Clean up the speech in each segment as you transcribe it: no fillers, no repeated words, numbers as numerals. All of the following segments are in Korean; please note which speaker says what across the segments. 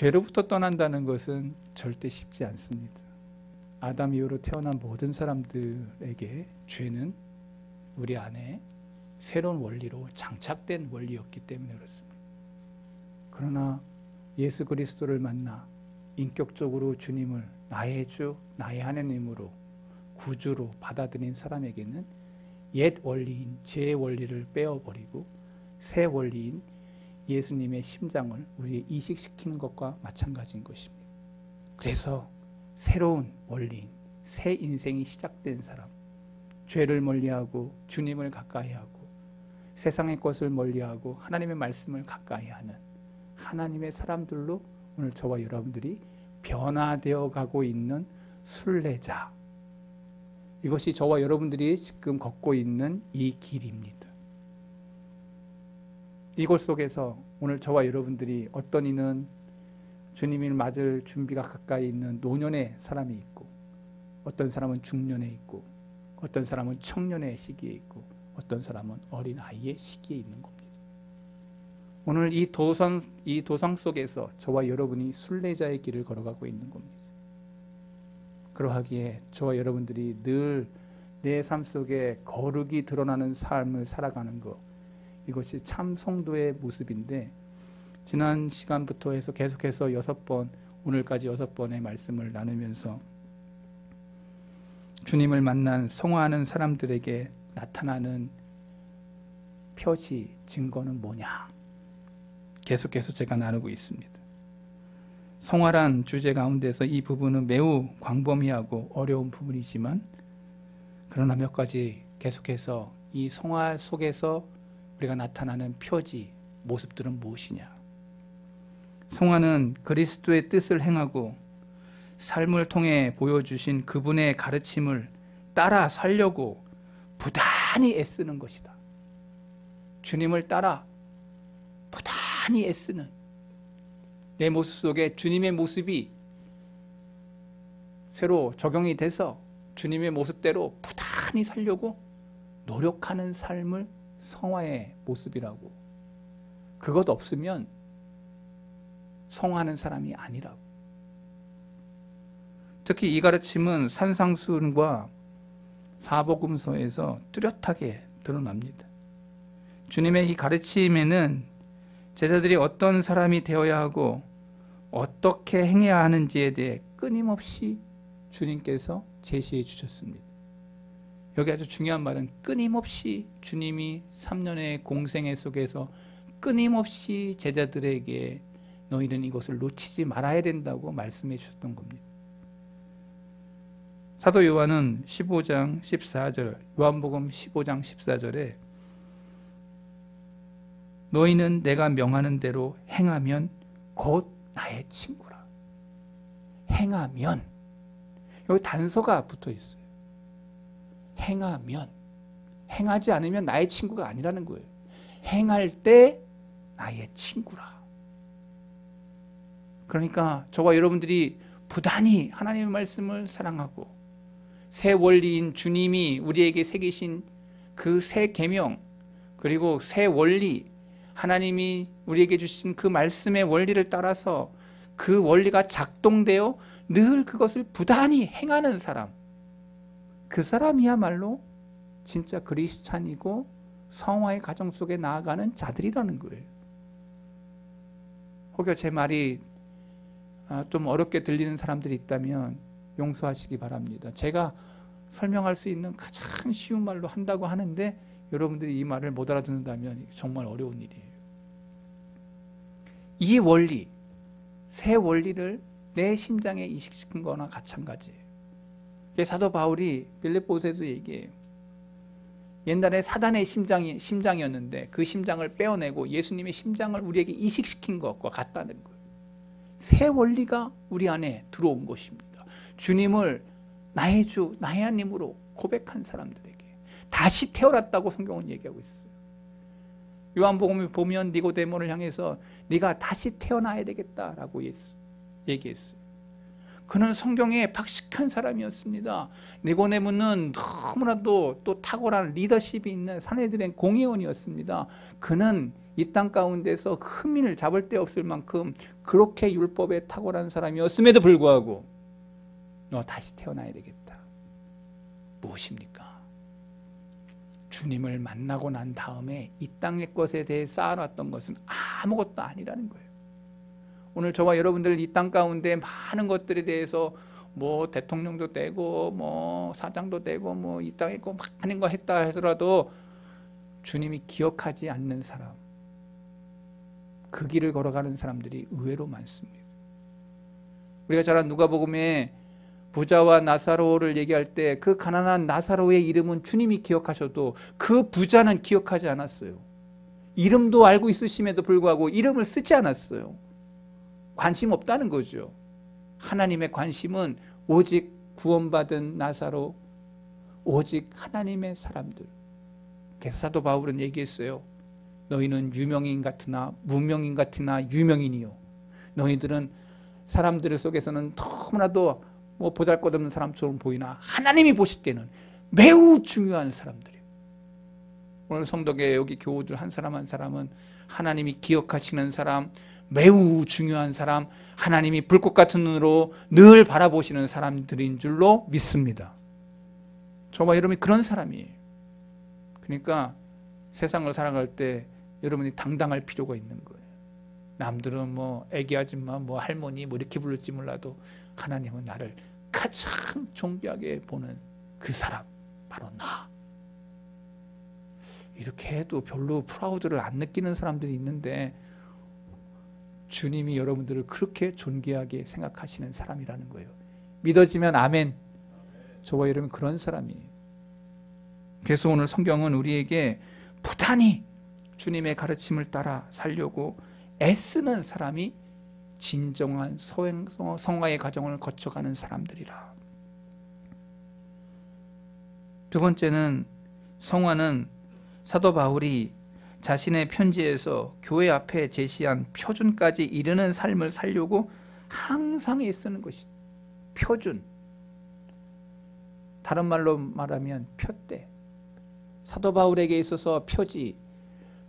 Speaker 1: 죄로부터 떠난다는 것은 절대 쉽지 않습니다. 아담 이후로 태어난 모든 사람들에게 죄는 우리 안에 새로운 원리로 장착된 원리였기 때문에 그렇습니다. 그러나 예수 그리스도를 만나 인격적으로 주님을 나의 주, 나의 하나님으로 구주로 받아들인 사람에게는 옛 원리인 죄의 원리를 빼어버리고 새 원리인 예수님의 심장을 우리에 이식시키는 것과 마찬가지인 것입니다. 그래서 새로운 원리인 새 인생이 시작된 사람, 죄를 멀리하고 주님을 가까이하고 세상의 것을 멀리하고 하나님의 말씀을 가까이하는 하나님의 사람들로 오늘 저와 여러분들이 변화되어 가고 있는 순례자, 이것이 저와 여러분들이 지금 걷고 있는 이 길입니다. 이곳 속에서 오늘 저와 여러분들이 어떤 이는 주님을 맞을 준비가 가까이 있는 노년의 사람이 있고, 어떤 사람은 중년에 있고, 어떤 사람은 청년의 시기에 있고, 어떤 사람은 어린아이의 시기에 있는 겁니다. 오늘 이 도성 속에서 저와 여러분이 순례자의 길을 걸어가고 있는 겁니다. 그러하기에 저와 여러분들이 늘 내 삶 속에 거룩이 드러나는 삶을 살아가는 것, 이것이 참 성도의 모습인데, 지난 시간부터 해서 계속해서 6번, 오늘까지 6번의 말씀을 나누면서 주님을 만난 성화하는 사람들에게 나타나는 표시, 증거는 뭐냐? 계속해서 제가 나누고 있습니다. 성화란 주제 가운데서 이 부분은 매우 광범위하고 어려운 부분이지만, 그러나 몇 가지 계속해서 이 성화 속에서 우리가 나타나는 표지, 모습들은 무엇이냐? 성화는 그리스도의 뜻을 행하고 삶을 통해 보여주신 그분의 가르침을 따라 살려고 부단히 애쓰는 것이다. 주님을 따라 부단히 애쓰는, 내 모습 속에 주님의 모습이 새로 적용이 돼서 주님의 모습대로 부단히 살려고 노력하는 삶을 성화의 모습이라고. 그것 없으면 성화하는 사람이 아니라고. 특히 이 가르침은 산상수훈과 사복음서에서 뚜렷하게 드러납니다. 주님의 이 가르침에는 제자들이 어떤 사람이 되어야 하고 어떻게 행해야 하는지에 대해 끊임없이 주님께서 제시해 주셨습니다. 여기 아주 중요한 말은 끊임없이 주님이 3년의 공생애 속에서 끊임없이 제자들에게 너희는 이것을 놓치지 말아야 된다고 말씀해 주셨던 겁니다. 사도 요한은 15장 14절, 요한복음 15장 14절에 너희는 내가 명하는 대로 행하면 곧 나의 친구라. 행하면, 여기 단서가 붙어 있어요. 행하면, 행하지 않으면 나의 친구가 아니라는 거예요. 행할 때 나의 친구라. 그러니까 저와 여러분들이 부단히 하나님의 말씀을 사랑하고 새 원리인 주님이 우리에게 새기신 그 새 계명, 그리고 새 원리, 하나님이 우리에게 주신 그 말씀의 원리를 따라서 그 원리가 작동되어 늘 그것을 부단히 행하는 사람, 그 사람이야말로 진짜 그리스찬이고 성화의 가정 속에 나아가는 자들이라는 거예요. 혹여 제 말이 좀 어렵게 들리는 사람들이 있다면 용서하시기 바랍니다. 제가 설명할 수 있는 가장 쉬운 말로 한다고 하는데 여러분들이 이 말을 못 알아듣는다면 정말 어려운 일이에요. 이 원리, 새 원리를 내 심장에 이식시킨 거나 마찬가지예요. 사도 바울이 빌립보서에서 얘기해요. 옛날에 사단의 심장이었는데 그 심장을 빼어내고 예수님의 심장을 우리에게 이식시킨 것과 같다는 거예요. 새 원리가 우리 안에 들어온 것입니다. 주님을 나의 주, 나의 하나님으로 고백한 사람들에게 다시 태어났다고 성경은 얘기하고 있어요. 요한복음에 보면 니고데모를 향해서 네가 다시 태어나야 되겠다라고 얘기했어요. 그는 성경에 박식한 사람이었습니다. 니고데모는 너무나도 또 탁월한 리더십이 있는 산헤드린 공회원이었습니다. 그는 이 땅 가운데서 흠인을 잡을 데 없을 만큼 그렇게 율법에 탁월한 사람이었음에도 불구하고 너 다시 태어나야 되겠다. 무엇입니까? 주님을 만나고 난 다음에 이 땅의 것에 대해 쌓아놨던 것은 아무것도 아니라는 거예요. 오늘 저와 여러분들 이 땅 가운데 많은 것들에 대해서 뭐 대통령도 되고 뭐 사장도 되고 뭐 이 땅에 거 많은 거 했다 하더라도 주님이 기억하지 않는 사람, 그 길을 걸어가는 사람들이 의외로 많습니다. 우리가 잘 아는 누가복음에 부자와 나사로를 얘기할 때 그 가난한 나사로의 이름은 주님이 기억하셔도 그 부자는 기억하지 않았어요. 이름도 알고 있으심에도 불구하고 이름을 쓰지 않았어요. 관심 없다는 거죠. 하나님의 관심은 오직 구원받은 나사로, 오직 하나님의 사람들. 그래서 사도 바울은 얘기했어요. 너희는 유명인 같으나 무명인 같으나 유명인이요. 너희들은 사람들 속에서는 너무나도 뭐 보잘것없는 사람처럼 보이나 하나님이 보실 때는 매우 중요한 사람들이에요. 오늘 성덕에 여기 교우들 한 사람 한 사람은 하나님이 기억하시는 사람, 매우 중요한 사람, 하나님이 불꽃 같은 눈으로 늘 바라보시는 사람들인 줄로 믿습니다. 저와 여러분이 그런 사람이에요. 그러니까 세상을 살아갈 때 여러분이 당당할 필요가 있는 거예요. 남들은 뭐 애기 아줌마, 뭐 할머니 뭐 이렇게 부를지 몰라도 하나님은 나를 가장 존귀하게 보는 그 사람, 바로 나. 이렇게 해도 별로 프라우드를 안 느끼는 사람들이 있는데 주님이 여러분들을 그렇게 존귀하게 생각하시는 사람이라는 거예요. 믿어지면 아멘. 저와 여러분 그런 사람이에요. 그래서 오늘 성경은 우리에게 부단히 주님의 가르침을 따라 살려고 애쓰는 사람이 진정한 성화의 과정을 거쳐가는 사람들이라. 두 번째는 성화는 사도 바울이 자신의 편지에서 교회 앞에 제시한 표준까지 이르는 삶을 살려고 항상 애쓰는 것이 표준. 다른 말로 말하면 표대. 사도 바울에게 있어서 표지,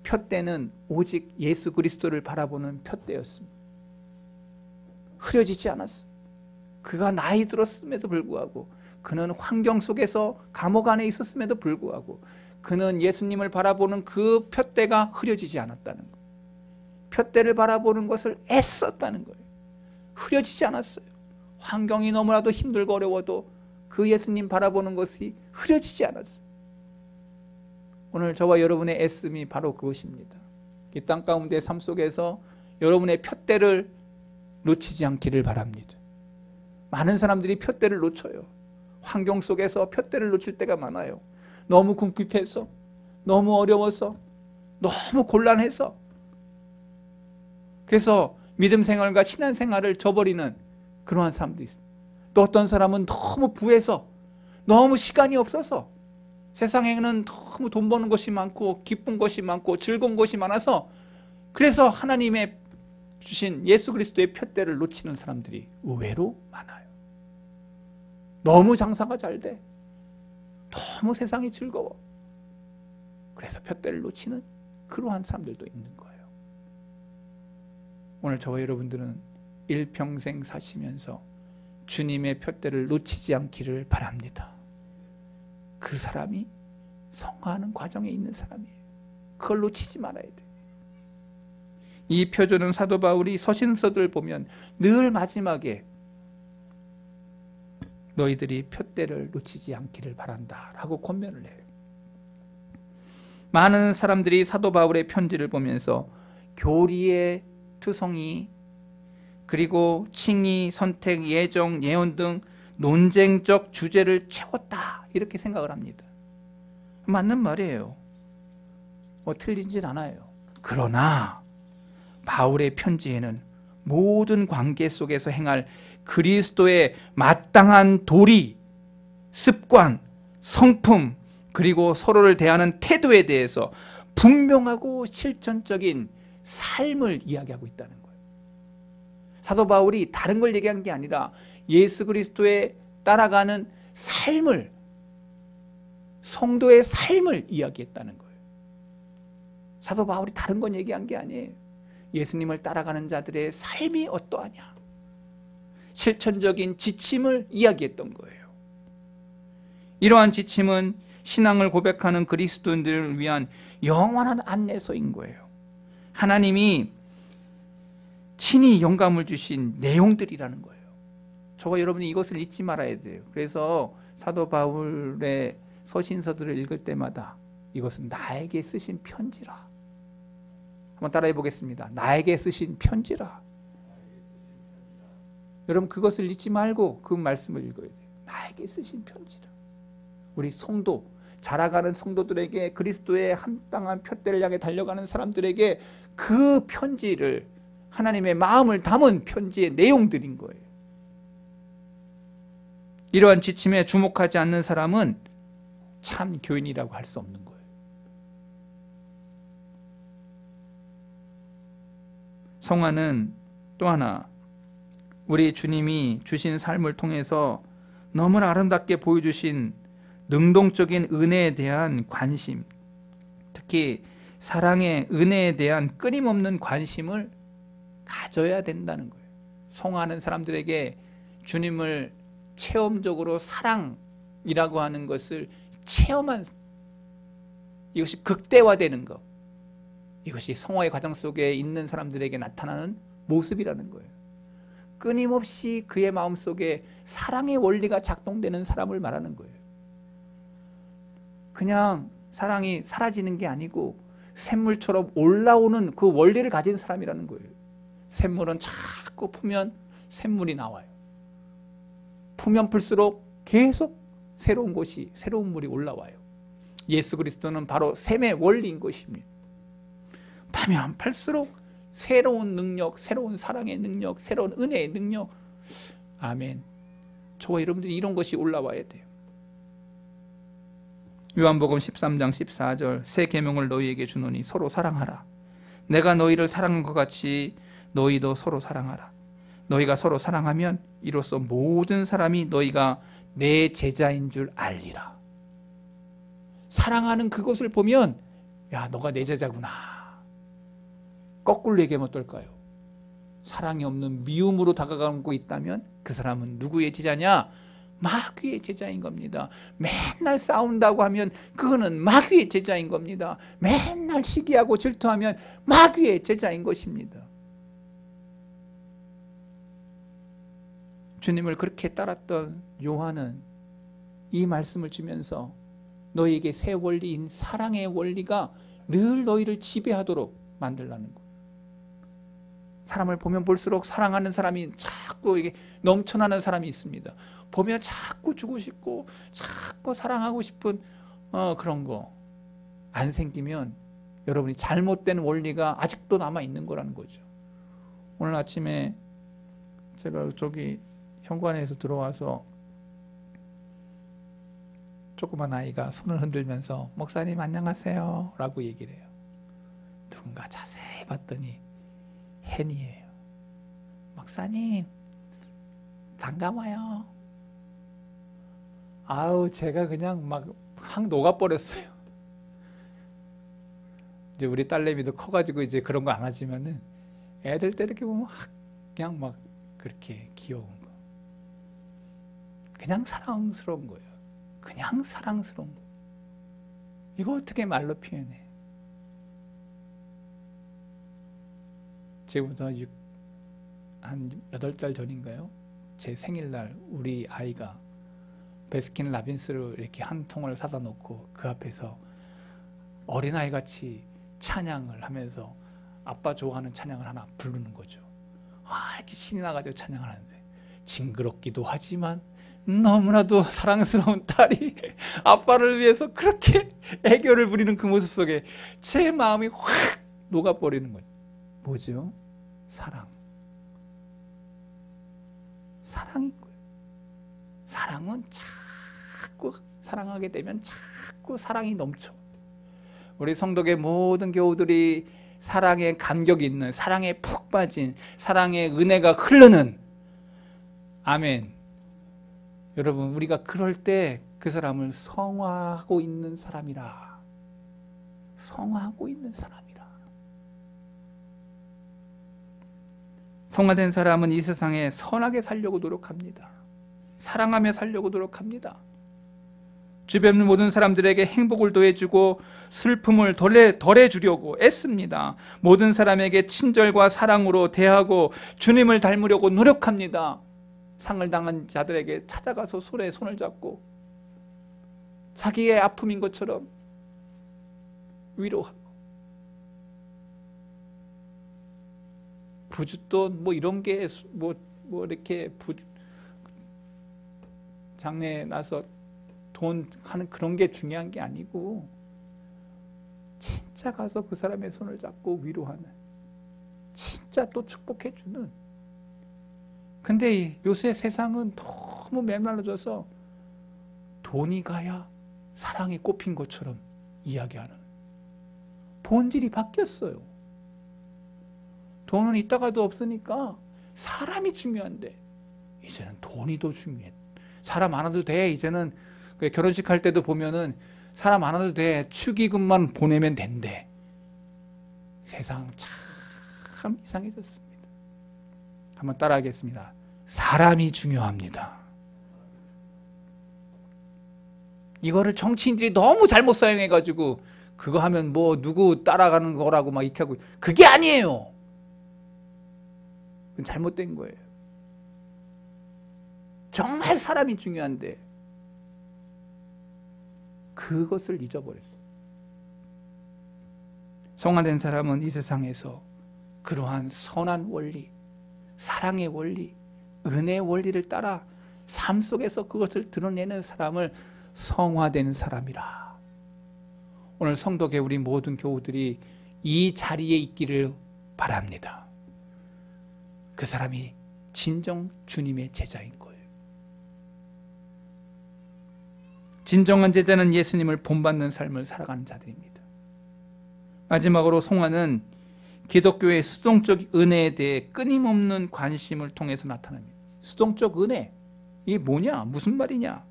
Speaker 1: 표대는 오직 예수 그리스도를 바라보는 표대였습니다. 흐려지지 않았어요. 그가 나이 들었음에도 불구하고, 그는 환경 속에서 감옥 안에 있었음에도 불구하고 그는 예수님을 바라보는 그 표대가 흐려지지 않았다는 거예요. 표대를 바라보는 것을 애썼다는 거예요. 흐려지지 않았어요. 환경이 너무나도 힘들고 어려워도 그 예수님 바라보는 것이 흐려지지 않았어요. 오늘 저와 여러분의 애씀이 바로 그것입니다. 이 땅 가운데 삶 속에서 여러분의 표대를 놓치지 않기를 바랍니다. 많은 사람들이 표대를 놓쳐요. 환경 속에서 표대를 놓칠 때가 많아요. 너무 궁핍해서, 너무 어려워서, 너무 곤란해서. 그래서 믿음 생활과 신앙 생활을 저버리는 그러한 사람도 있습니다. 또 어떤 사람은 너무 부해서, 너무 시간이 없어서, 세상에는 너무 돈 버는 것이 많고 기쁜 것이 많고 즐거운 것이 많아서 그래서 하나님의 주신 예수 그리스도의 표대를 놓치는 사람들이 의외로 많아요. 너무 장사가 잘 돼. 너무 세상이 즐거워. 그래서 표대를 놓치는 그러한 사람들도 있는 거예요. 오늘 저와 여러분들은 일평생 사시면서 주님의 표대를 놓치지 않기를 바랍니다. 그 사람이 성화하는 과정에 있는 사람이에요. 그걸 놓치지 말아야 돼요. 이 표준은 사도 바울이 서신서들 보면 늘 마지막에 너희들이 표대를 놓치지 않기를 바란다 라고 권면을 해요. 많은 사람들이 사도 바울의 편지를 보면서 교리의 투성이, 그리고 칭의, 선택, 예정, 예언 등 논쟁적 주제를 채웠다 이렇게 생각을 합니다. 맞는 말이에요. 틀리진 않아요. 그러나 바울의 편지에는 모든 관계 속에서 행할 그리스도의 마땅한 도리, 습관, 성품, 그리고 서로를 대하는 태도에 대해서 분명하고 실천적인 삶을 이야기하고 있다는 거예요. 사도 바울이 다른 걸 얘기한 게 아니라 예수 그리스도에 따라가는 삶을, 성도의 삶을 이야기했다는 거예요. 사도 바울이 다른 건 얘기한 게 아니에요. 예수님을 따라가는 자들의 삶이 어떠하냐, 실천적인 지침을 이야기했던 거예요. 이러한 지침은 신앙을 고백하는 그리스도인들을 위한 영원한 안내서인 거예요. 하나님이 친히 영감을 주신 내용들이라는 거예요. 저와 여러분이 이것을 잊지 말아야 돼요. 그래서 사도 바울의 서신서들을 읽을 때마다 이것은 나에게 쓰신 편지라. 한번 따라해 보겠습니다. 나에게 쓰신 편지라. 여러분 그것을 잊지 말고 그 말씀을 읽어야 돼요. 나에게 쓰신 편지라. 우리 성도, 자라가는 성도들에게, 그리스도의 한땅한 푯대를 향해 달려가는 사람들에게 그 편지를, 하나님의 마음을 담은 편지의 내용들인 거예요. 이러한 지침에 주목하지 않는 사람은 참 교인이라고 할 수 없는 거예요. 성화는 또 하나, 우리 주님이 주신 삶을 통해서 너무나 아름답게 보여주신 능동적인 은혜에 대한 관심, 특히 사랑의 은혜에 대한 끊임없는 관심을 가져야 된다는 거예요. 성화하는 사람들에게 주님을 체험적으로 사랑이라고 하는 것을 체험한, 이것이 극대화되는 것, 이것이 성화의 과정 속에 있는 사람들에게 나타나는 모습이라는 거예요. 끊임없이 그의 마음속에 사랑의 원리가 작동되는 사람을 말하는 거예요. 그냥 사랑이 사라지는 게 아니고 샘물처럼 올라오는 그 원리를 가진 사람이라는 거예요. 샘물은 자꾸 풀면 샘물이 나와요. 풀면 풀수록 계속 새로운 것이, 새로운 물이 올라와요. 예수 그리스도는 바로 샘의 원리인 것입니다. 파면 팔수록 새로운 능력, 새로운 사랑의 능력, 새로운 은혜의 능력, 아멘. 저와 여러분들이 이런 것이 올라와야 돼요. 요한복음 13장 14절, 새 계명을 너희에게 주노니 서로 사랑하라. 내가 너희를 사랑한 것 같이 너희도 서로 사랑하라. 너희가 서로 사랑하면 이로써 모든 사람이 너희가 내 제자인 줄 알리라. 사랑하는 그것을 보면, 야, 너가 내 제자구나. 거꾸로 얘기하면 어떨까요? 사랑이 없는 미움으로 다가가고 있다면 그 사람은 누구의 제자냐? 마귀의 제자인 겁니다. 맨날 싸운다고 하면 그거는 마귀의 제자인 겁니다. 맨날 시기하고 질투하면 마귀의 제자인 것입니다. 주님을 그렇게 따랐던 요한은 이 말씀을 주면서 너희에게 새 원리인 사랑의 원리가 늘 너희를 지배하도록 만들라는 거예요. 사람을 보면 볼수록 사랑하는 사람이 자꾸 이게 넘쳐나는 사람이 있습니다. 보면 자꾸 주고 싶고 자꾸 사랑하고 싶은 그런 거 안 생기면 여러분이 잘못된 원리가 아직도 남아 있는 거라는 거죠. 오늘 아침에 제가 저기 현관에서 들어와서 조그만 아이가 손을 흔들면서 목사님 안녕하세요 라고 얘기를 해요. 누군가 자세히 봤더니 헨이에요. 목사님 반가워요. 아우, 제가 그냥 막 확 녹아버렸어요. 이제 우리 딸내미도 커가지고 이제 그런 거 안 하지만은 애들 때 이렇게 보면 그냥 막 그렇게 귀여운 거. 그냥 사랑스러운 거예요. 그냥 사랑스러운 거. 이거 어떻게 말로 표현해? 지금부터 한 8달 전인가요? 제 생일날 우리 아이가 베스킨 라빈스를 이렇게 한 통을 사다 놓고 그 앞에서 어린아이 같이 찬양을 하면서 아빠 좋아하는 찬양을 하나 부르는 거죠. 이렇게 신이 나가지고 찬양을 하는데 징그럽기도 하지만 너무나도 사랑스러운 딸이 아빠를 위해서 그렇게 애교를 부리는 그 모습 속에 제 마음이 확 녹아버리는 거예요. 뭐죠? 사랑. 사랑인 거예요. 사랑은 자꾸 사랑하게 되면 자꾸 사랑이 넘쳐. 우리 성도의 모든 교우들이 사랑에 감격이 있는, 사랑에 푹 빠진, 사랑의 은혜가 흐르는, 아멘. 여러분, 우리가 그럴 때 그 사람을 성화하고 있는 사람이라. 성화하고 있는 사람이라. 성화된 사람은 이 세상에 선하게 살려고 노력합니다. 사랑하며 살려고 노력합니다. 주변 모든 사람들에게 행복을 더해주고 슬픔을 덜해주려고 애씁니다. 모든 사람에게 친절과 사랑으로 대하고 주님을 닮으려고 노력합니다. 상을 당한 자들에게 찾아가서 손에 손을 잡고 자기의 아픔인 것처럼 위로하고, 부잣돈 뭐 이런 게 뭐 이렇게 장례에 나서 돈 하는 그런 게 중요한 게 아니고, 진짜 가서 그 사람의 손을 잡고 위로하는, 진짜 또 축복해주는. 근데 요새 세상은 너무 메말라져서 돈이 가야 사랑이 꼽힌 것처럼 이야기하는, 본질이 바뀌었어요. 돈은 있다가도 없으니까 사람이 중요한데 이제는 돈이 더 중요해. 사람 많아도 돼. 이제는 결혼식 할 때도 보면은 사람 많아도 돼. 축의금만 보내면 된대. 세상 참 이상해졌습니다. 한번 따라하겠습니다. 사람이 중요합니다. 이거를 정치인들이 너무 잘못 사용해가지고 그거 하면 뭐 누구 따라가는 거라고 막 이렇게 하고, 그게 아니에요. 그건 잘못된 거예요. 정말 사람이 중요한데 그것을 잊어버렸어요. 성화된 사람은 이 세상에서 그러한 선한 원리, 사랑의 원리, 은혜의 원리를 따라 삶 속에서 그것을 드러내는 사람을 성화된 사람이라. 오늘 성도계 우리 모든 교우들이 이 자리에 있기를 바랍니다. 그 사람이 진정 주님의 제자인 거예요. 진정한 제자는 예수님을 본받는 삶을 살아가는 자들입니다. 마지막으로 성화는 기독교의 수동적 은혜에 대해 끊임없는 관심을 통해서 나타납니다. 수동적 은혜, 이게 뭐냐? 무슨 말이냐?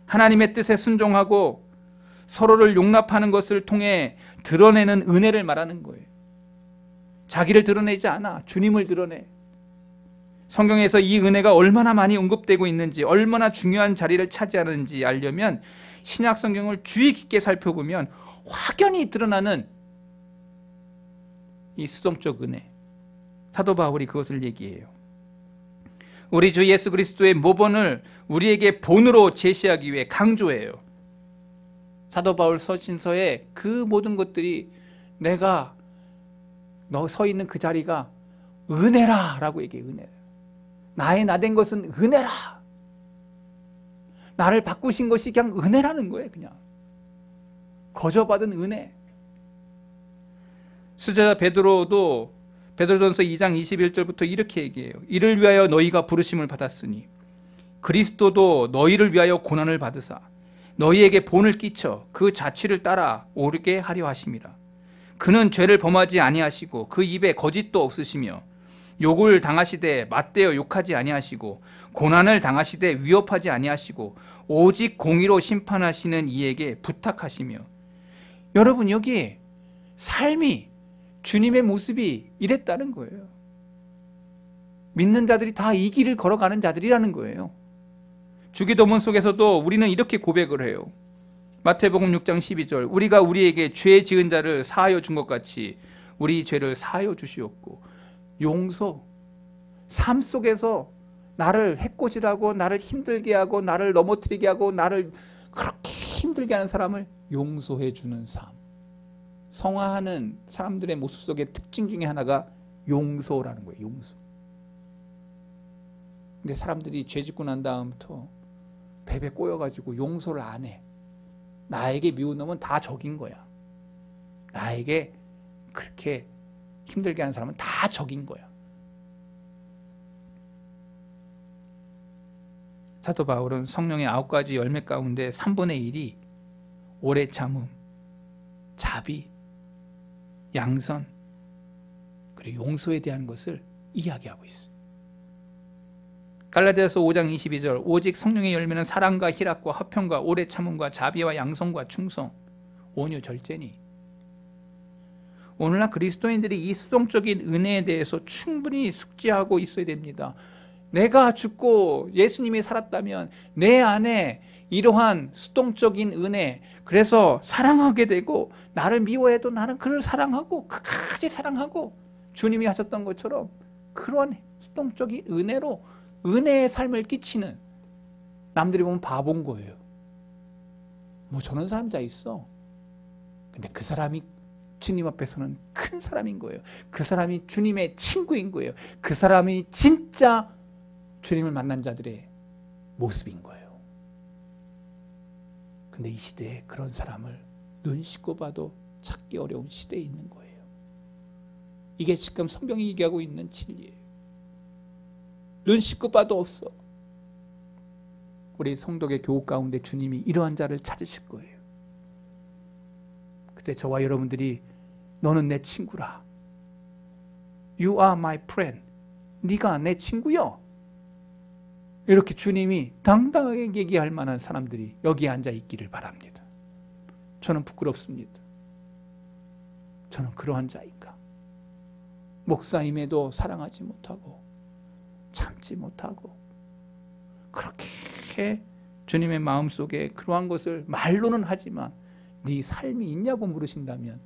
Speaker 1: 하나님의 뜻에 순종하고 서로를 용납하는 것을 통해 드러내는 은혜를 말하는 거예요. 자기를 드러내지 않아. 주님을 드러내. 성경에서 이 은혜가 얼마나 많이 언급되고 있는지, 얼마나 중요한 자리를 차지하는지 알려면 신약 성경을 주의 깊게 살펴보면 확연히 드러나는 이 수동적 은혜. 사도 바울이 그것을 얘기해요. 우리 주 예수 그리스도의 모본을 우리에게 본으로 제시하기 위해 강조해요. 사도 바울 서신서에 그 모든 것들이, 내가 너 서 있는 그 자리가 은혜라 라고 얘기해. 은혜. 나의 나된 것은 은혜라. 나를 바꾸신 것이 그냥 은혜라는 거예요. 그냥 거저받은 은혜. 수제자 베드로도 베드로전서 2장 21절부터 이렇게 얘기해요. 이를 위하여 너희가 부르심을 받았으니 그리스도도 너희를 위하여 고난을 받으사 너희에게 본을 끼쳐 그 자취를 따라 오르게 하려 하심이라. 그는 죄를 범하지 아니하시고 그 입에 거짓도 없으시며 욕을 당하시되 맞대어 욕하지 아니하시고 고난을 당하시되 위협하지 아니하시고 오직 공의로 심판하시는 이에게 부탁하시며. 여러분, 여기 삶이, 주님의 모습이 이랬다는 거예요. 믿는 자들이 다 이 길을 걸어가는 자들이라는 거예요. 주기도문 속에서도 우리는 이렇게 고백을 해요. 마태복음 6장 12절, 우리가 우리에게 죄 지은 자를 사하여 준 것 같이 우리 죄를 사하여 주시옵고. 용서, 삶 속에서 나를 해코지라고, 나를 힘들게 하고, 나를 넘어뜨리게 하고, 나를 그렇게 힘들게 하는 사람을 용서해 주는 삶. 성화하는 사람들의 모습 속의 특징 중에 하나가 용서라는 거예요. 용서. 근데 사람들이 죄 짓고 난 다음부터 배 꼬여가지고 용서를 안 해. 나에게 미운 놈은 다 적인 거야. 나에게 그렇게 힘들게 하는 사람은 다 적인 거야. 사도 바울은 성령의 9가지 열매 가운데 3분의 1이 오래 참음, 자비, 양선, 그리고 용서에 대한 것을 이야기하고 있어요. 갈라디아서 5장 22절, 오직 성령의 열매는 사랑과 희락과 화평과 오래 참음과 자비와 양선과 충성, 온유, 절제니. 오늘날 그리스도인들이 이 수동적인 은혜에 대해서 충분히 숙지하고 있어야 됩니다. 내가 죽고 예수님이 살았다면 내 안에 이러한 수동적인 은혜, 그래서 사랑하게 되고, 나를 미워해도 나는 그를 사랑하고 끝까지 사랑하고, 주님이 하셨던 것처럼 그런 수동적인 은혜로 은혜의 삶을 끼치는, 남들이 보면 바본 거예요. 뭐 저런 사람이 다 있어. 근데 그 사람이 주님 앞에서는 큰 사람인 거예요. 그 사람이 주님의 친구인 거예요. 그 사람이 진짜 주님을 만난 자들의 모습인 거예요. 근데 이 시대에 그런 사람을 눈 씻고 봐도 찾기 어려운 시대에 있는 거예요. 이게 지금 성경이 얘기하고 있는 진리예요. 눈 씻고 봐도 없어. 우리 성도의 교우 가운데 주님이 이러한 자를 찾으실 거예요. 그때 저와 여러분들이 너는 내 친구라. You are my friend. 네가 내 친구여. 이렇게 주님이 당당하게 얘기할 만한 사람들이 여기에 앉아 있기를 바랍니다. 저는 부끄럽습니다. 저는 그러한 자인가? 목사임에도 사랑하지 못하고 참지 못하고 그렇게 주님의 마음속에 그러한 것을 말로는 하지만 네 삶이 있냐고 물으신다면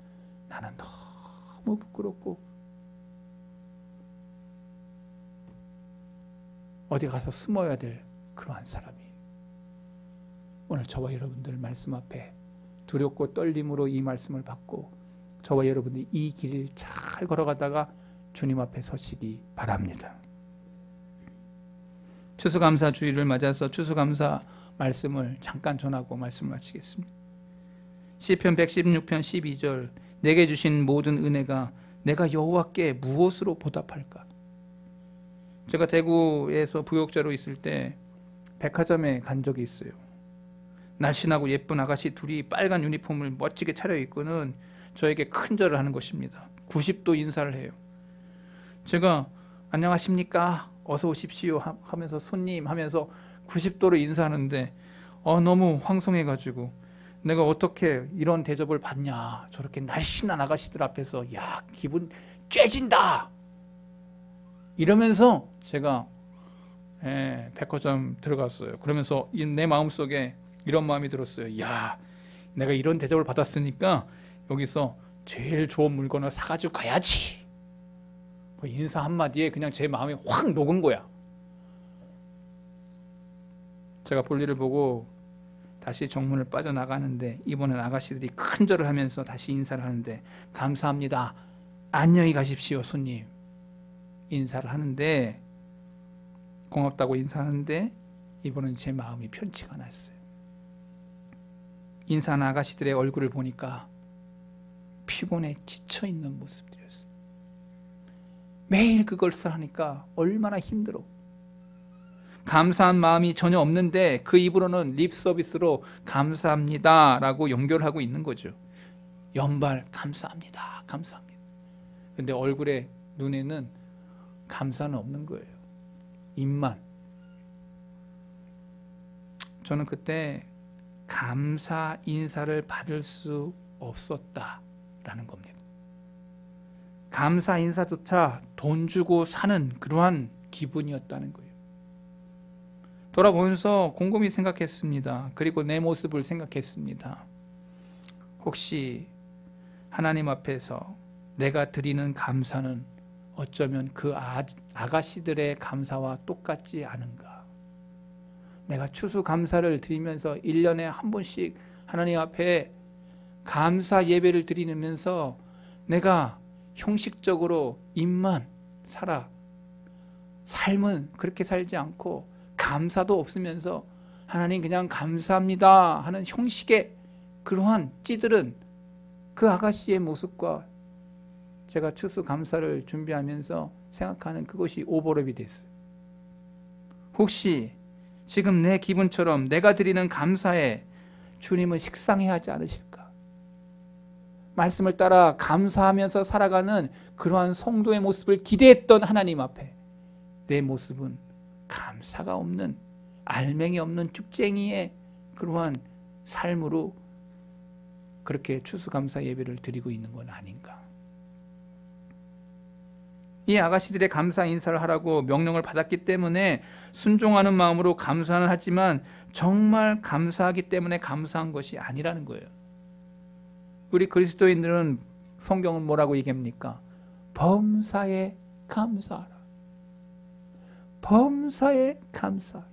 Speaker 1: 나는 너무 부끄럽고 어디 가서 숨어야 될 그러한 사람이에요. 오늘 저와 여러분들 말씀 앞에 두렵고 떨림으로 이 말씀을 받고 저와 여러분들이 이 길을 잘 걸어가다가 주님 앞에 서시기 바랍니다. 추수감사 주일을 맞아서 추수감사 말씀을 잠깐 전하고 말씀을 마치겠습니다. 시편 116편 12절, 내게 주신 모든 은혜가 내가 여호와께 무엇으로 보답할까? 제가 대구에서 부역자로 있을 때 백화점에 간 적이 있어요. 날씬하고 예쁜 아가씨 둘이 빨간 유니폼을 멋지게 차려입고는 저에게 큰 절을 하는 것입니다. 90도 인사를 해요. 제가 안녕하십니까? 어서 오십시오 하면서 손님 하면서 90도로 인사하는데 너무 황송해가지고 내가 어떻게 이런 대접을 받냐. 저렇게 날씬한 아가씨들 앞에서 야 기분 쬐진다 이러면서 제가 백화점 들어갔어요. 그러면서 내 마음속에 이런 마음이 들었어요. 야 내가 이런 대접을 받았으니까 여기서 제일 좋은 물건을 사가지고 가야지. 그 인사 한마디에 그냥 제 마음이 확 녹은 거야. 제가 볼일을 보고 다시 정문을 빠져나가는데 이번엔 아가씨들이 큰 절을 하면서 다시 인사를 하는데 감사합니다. 안녕히 가십시오 손님. 인사를 하는데 고맙다고 인사하는데 이번엔 제 마음이 편치가 않았어요. 인사하는 아가씨들의 얼굴을 보니까 피곤해 지쳐있는 모습들이었어요. 매일 그것을 하니까 얼마나 힘들어. 감사한 마음이 전혀 없는데 그 입으로는 립 서비스로 감사합니다 라고 연결하고 있는 거죠. 연발 감사합니다. 감사합니다. 근데 얼굴에 눈에는 감사는 없는 거예요. 입만. 저는 그때 감사 인사를 받을 수 없었다라는 겁니다. 감사 인사조차 돈 주고 사는 그러한 기분이었다는 거예요. 돌아보면서 곰곰이 생각했습니다. 그리고 내 모습을 생각했습니다. 혹시 하나님 앞에서 내가 드리는 감사는 어쩌면 그 아가씨들의 감사와 똑같지 않은가? 내가 추수감사를 드리면서 1년에 한 번씩 하나님 앞에 감사 예배를 드리면서 내가 형식적으로 입만 살아. 삶은 그렇게 살지 않고 감사도 없으면서 하나님 그냥 감사합니다 하는 형식의 그러한 찌들은 그 아가씨의 모습과 제가 추수감사를 준비하면서 생각하는 그것이 오버랩이 됐어요. 혹시 지금 내 기분처럼 내가 드리는 감사에 주님은 식상해하지 않으실까? 말씀을 따라 감사하면서 살아가는 그러한 성도의 모습을 기대했던 하나님 앞에 내 모습은 감사가 없는 알맹이 없는 쭉쟁이의 그러한 삶으로 그렇게 추수감사 예배를 드리고 있는 건 아닌가? 이 아가씨들의 감사 인사를 하라고 명령을 받았기 때문에 순종하는 마음으로 감사는 하지만 정말 감사하기 때문에 감사한 것이 아니라는 거예요. 우리 그리스도인들은 성경은 뭐라고 얘기합니까? 범사에 감사하라. 범사에 감사하라.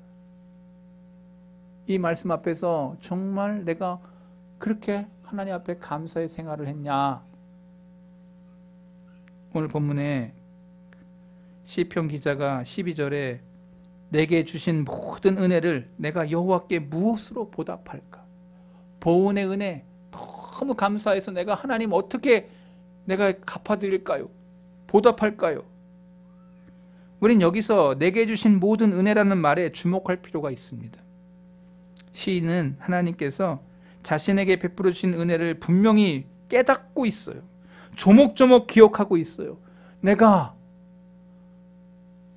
Speaker 1: 이 말씀 앞에서 정말 내가 그렇게 하나님 앞에 감사의 생활을 했냐? 오늘 본문에 시편 기자가 12절에 내게 주신 모든 은혜를 내가 여호와께 무엇으로 보답할까? 보은의 은혜 너무 감사해서 내가 하나님 어떻게 내가 갚아드릴까요? 보답할까요? 우린 여기서 내게 주신 모든 은혜라는 말에 주목할 필요가 있습니다. 시인은 하나님께서 자신에게 베풀어 주신 은혜를 분명히 깨닫고 있어요. 조목조목 기억하고 있어요. 내가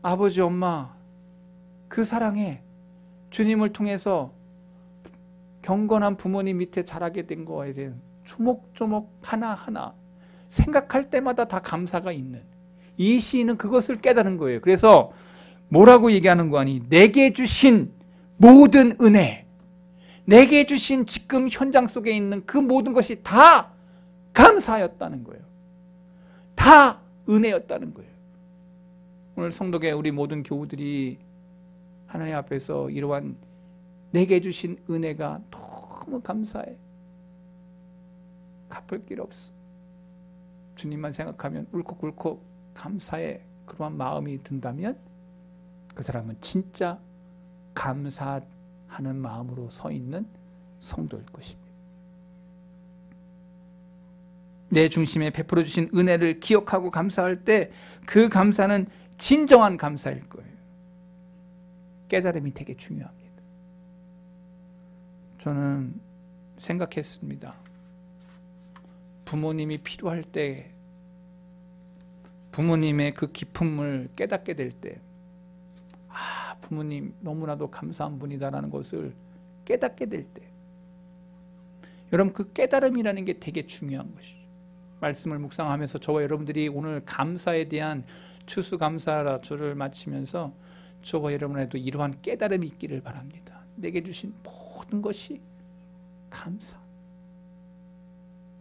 Speaker 1: 아버지, 엄마 그 사랑에 주님을 통해서 경건한 부모님 밑에 자라게 된 거에 대한 조목조목 하나하나 생각할 때마다 다 감사가 있는 이 시인은 그것을 깨달은 거예요. 그래서 뭐라고 얘기하는 거 아니? 내게 주신 모든 은혜, 내게 주신 지금 현장 속에 있는 그 모든 것이 다 감사였다는 거예요. 다 은혜였다는 거예요. 오늘 성도계 우리 모든 교우들이 하나님 앞에서 이러한 내게 주신 은혜가 너무 감사해. 갚을 길 없어. 주님만 생각하면 울컥울컥 감사해. 그러한 마음이 든다면 그 사람은 진짜 감사하는 마음으로 서 있는 성도일 것입니다. 내 중심에 베풀어 주신 은혜를 기억하고 감사할 때 그 감사는 진정한 감사일 거예요. 깨달음이 되게 중요합니다. 저는 생각했습니다. 부모님이 필요할 때 부모님의 그 기품을 깨닫게 될 때 부모님 너무나도 감사한 분이다라는 것을 깨닫게 될 때 여러분 그 깨달음이라는 게 되게 중요한 것이죠. 말씀을 묵상하면서 저와 여러분들이 오늘 감사에 대한 추수감사라를 마치면서 저와 여러분에도 이러한 깨달음이 있기를 바랍니다. 내게 주신 모든 것이 감사.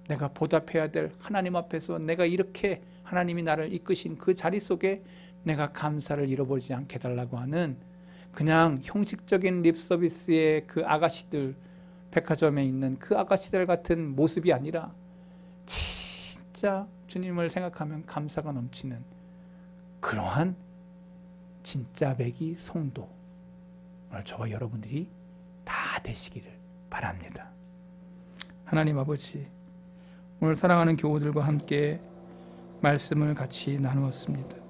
Speaker 1: 내가 보답해야 될 하나님 앞에서 내가 이렇게 하나님이 나를 이끄신 그 자리 속에 내가 감사를 잃어버리지 않게 해달라고 하는 그냥 형식적인 립서비스의 그 아가씨들, 백화점에 있는 그 아가씨들 같은 모습이 아니라 진짜 주님을 생각하면 감사가 넘치는 그러한 진짜 배기 성도 오늘 저와 여러분들이 다 되시기를 바랍니다. 하나님 아버지, 오늘 사랑하는 교우들과 함께 말씀을 같이 나누었습니다.